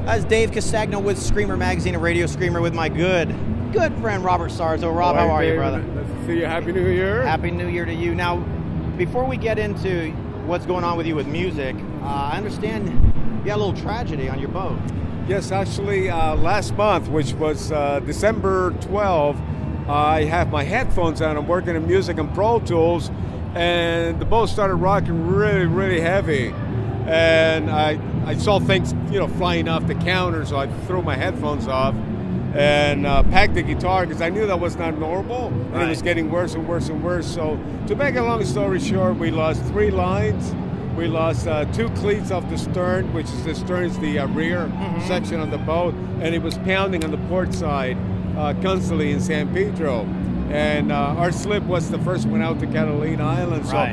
That's Dave Castagno with Screamer Magazine, a radio screamer with my good friend Robert Sarzo. Rob, how are you, brother? Nice to see you. Happy New Year. Happy New Year to you. Now, before we get into what's going on with you with music, I understand you had a little tragedy on your boat. Yes, actually, last month, which was December 12, I have my headphones on. I'm working in music and Pro Tools, and the boat started rocking really, really heavy. And I saw things, flying off the counter, so I threw my headphones off and packed the guitar because I knew that was not normal, and It was getting worse and worse and worse. So to make a long story short, we lost 3 lines. We lost 2 cleats off the stern, which is the rear section of the boat, and it was pounding on the port side constantly in San Pedro. And our slip was the first one out to Catalina Island. So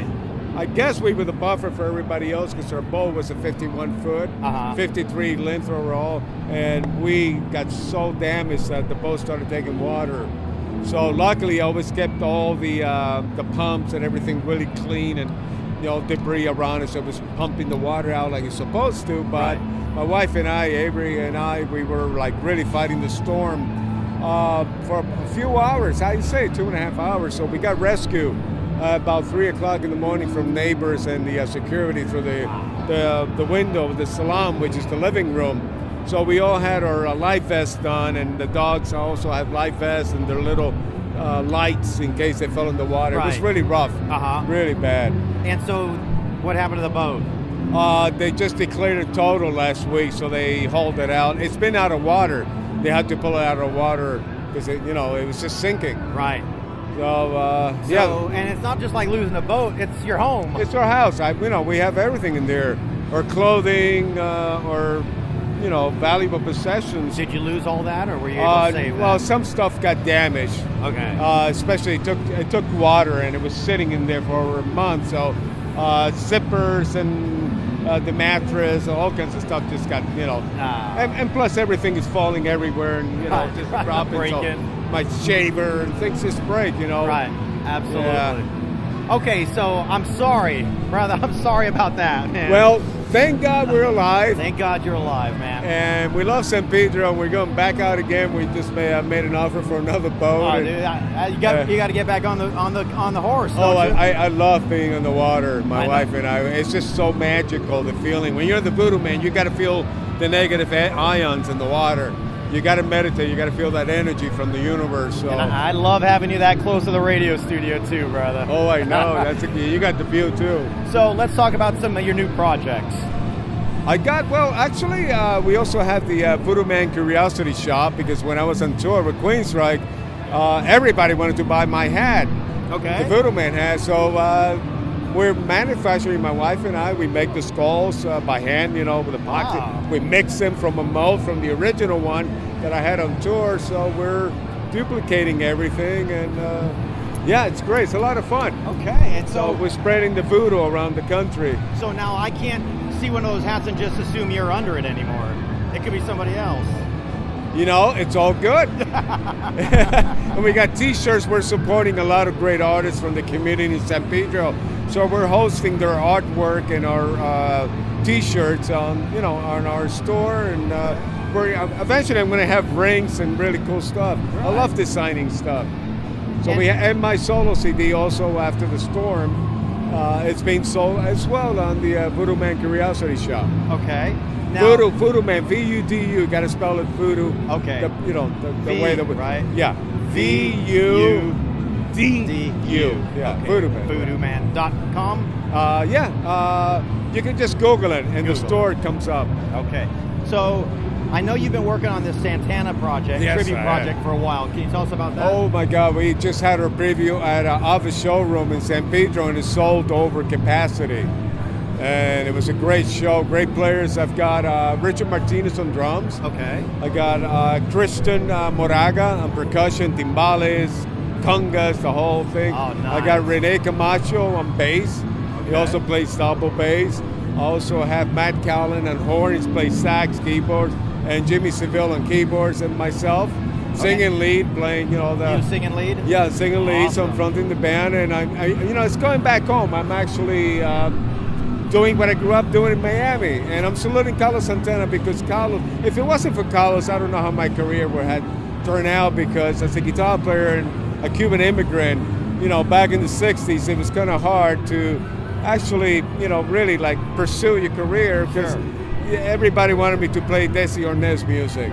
I guess we were the buffer for everybody else because our boat was a 51-foot, 53 length overall, and we got so damaged that the boat started taking water. So luckily, I always kept all the pumps and everything really clean and debris around us. It was pumping the water out like it's supposed to. But my wife and I, Avery and I, we were like really fighting the storm for a few hours. I'd say 2.5 hours. So we got rescued about 3 o'clock in the morning from neighbors and the security through the window of the salon, which is the living room. So we all had our life vests on, and the dogs also had life vests and their little lights in case they fell in the water. It was really rough, really bad. And so what happened to the boat? They just declared it total last week, so they hauled it out. It's been out of water. They had to pull it out of water because it was just sinking. Right. So, and it's not just like losing a boat, it's your home. It's our house. We have everything in there. Our clothing, or valuable possessions. Did you lose all that, or were you able to save that? Well, some stuff got damaged. Okay. Especially it took water, and it was sitting in there for over a month. So zippers and the mattress, all kinds of stuff just got, and plus everything is falling everywhere and, just dropping. Breaking. So my shaver and things just break, Right, absolutely. Yeah. Okay, so I'm sorry, brother. I'm sorry about that, man. Well, thank God we're alive. Thank God you're alive, man. And we love San Pedro, and we're going back out again. We just made an offer for another boat. Oh, dude, you got to get back on the horse. I love being on the water. My wife and I. It's just so magical, the feeling. When you're the Voodoo Man, you got to feel the negative ions in the water. You got to meditate. You got to feel that energy from the universe. So. And I love having you that close to the radio studio too, brother. Oh, I know. You got the view too. So let's talk about some of your new projects. We also have the Voodoo Man Curiosity Shop, because when I was on tour with Queensryche, everybody wanted to buy my hat. Okay. The Voodoo Man hat. So we're manufacturing, my wife and I, we make the skulls by hand, with a pocket. Wow. We mix them from a mold from the original one that I had on tour. So we're duplicating everything, and it's great. It's a lot of fun. Okay. And so we're spreading the voodoo around the country. So now I can't see one of those hats and just assume you're under it anymore. It could be somebody else. It's all good. And we got T-shirts. We're supporting a lot of great artists from the community in San Pedro. So we're hosting their artwork and our T-shirts on our store, and eventually I'm going to have rings and really cool stuff. Right. I love designing stuff. So and my solo CD also, After the Storm. It's being sold as well on the Voodoo Man Curiosity Shop. Okay. Now, Voodoo Man, V-U-D-U. Got to spell it voodoo. Okay. The way that we, right? Yeah. V-U-D-U. Yeah. Okay. Voodoo Man. VoodooMan.com. You can just Google it, and the store comes up. Okay. So I know you've been working on this Santana project, tribute project, for a while. Can you tell us about that? Oh my God, we just had our preview at an office showroom in San Pedro, and it sold over capacity. And it was a great show, great players. I've got Richard Martinez on drums. Okay. I got Christian Moraga on percussion, timbales, congas, the whole thing. Oh, nice. I got Rene Camacho on bass. Okay. He also plays double bass. I also have Matt Callan on horns, plays sax, keyboards, and Jimmy Seville on keyboards, and myself singing lead, playing, You singing lead? Yeah, singing lead. Awesome. So I'm fronting the band, and I it's going back home. I'm actually doing what I grew up doing in Miami. And I'm saluting Carlos Santana because Carlos, if it wasn't for Carlos, I don't know how my career would have turned out, because as a guitar player and a Cuban immigrant, back in the 60s, it was kind of hard to actually, really like pursue your career, because everybody wanted me to play Desi Arnaz music,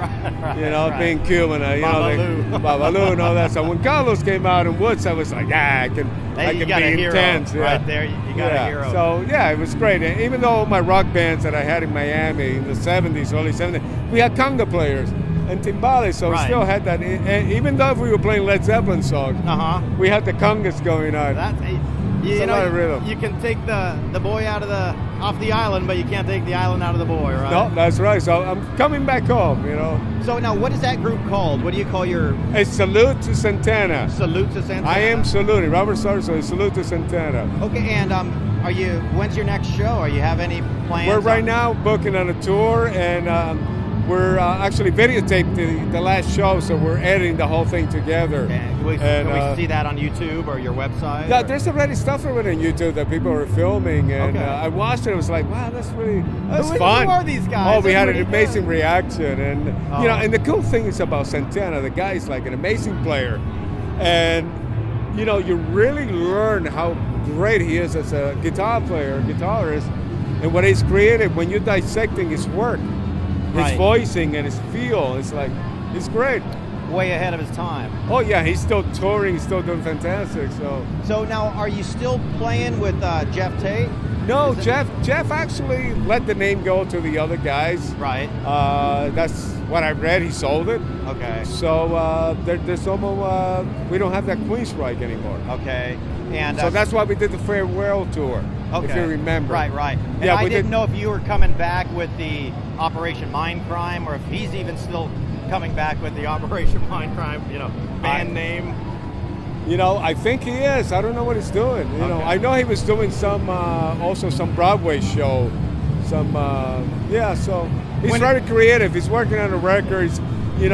being Cuban, Babalu and all that. So when Carlos came out in Woods, I was like, I can be intense. Right there, you got a hero. So it was great. And even though my rock bands that I had in Miami in the 70s, early 70s, we had conga players and timbales, so we still had that. And even though we were playing Led Zeppelin songs, we had the congas going on. You can take the boy off the island, but you can't take the island out of the boy, right? No, that's right. So I'm coming back home, So now, what is that group called? What do you call your... It's Salute to Santana. Salute to Santana? I am saluting. Robert Sarzo is Salute to Santana. Okay, and when's your next show? Are you have any plans? We're right now booking on a tour, and we're actually videotaped the last show, so we're editing the whole thing together. Can we see that on YouTube or your website? Yeah, there's already stuff already on YouTube that people are filming, and I watched it. I was like, wow, that's fun. Who are these guys? Oh, we had an amazing reaction, and and the cool thing is about Santana, the guy is like an amazing player, and you really learn how great he is as a guitar player, guitarist, and what he's created when you're dissecting his work. His voicing and his feel, it's great. Way ahead of his time. Oh yeah, he's still touring, he's still doing fantastic. So now, are you still playing with Jeff Tate? No, Jeff actually let the name go to the other guys. Right. That's what I read. He sold it. Okay. So there's almost we don't have that Queensryche anymore. Okay. And so that's why we did the farewell tour. Okay. If you remember. Right. And I didn't know if you were coming back with the Operation Mindcrime, or if he's even still coming back with the Operation Mindcrime, band name. I think he is. I don't know what he's doing. I know he was doing some Broadway show. So he's very creative. He's working on the records. He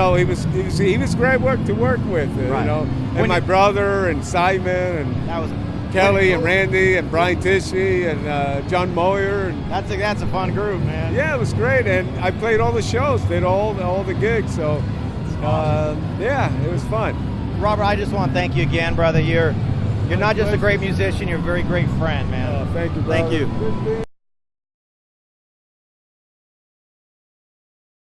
was great to work with. And my brother and Simon and that was Kelly and Randy and Brian Tishy and John Moyer. And that's a fun group, man. Yeah, it was great, and I played all the shows, did all the gigs. So it was fun. Robert, I just want to thank you again, brother. You're not just a great musician, you're a very great friend, man. Thank you, brother. Thank you.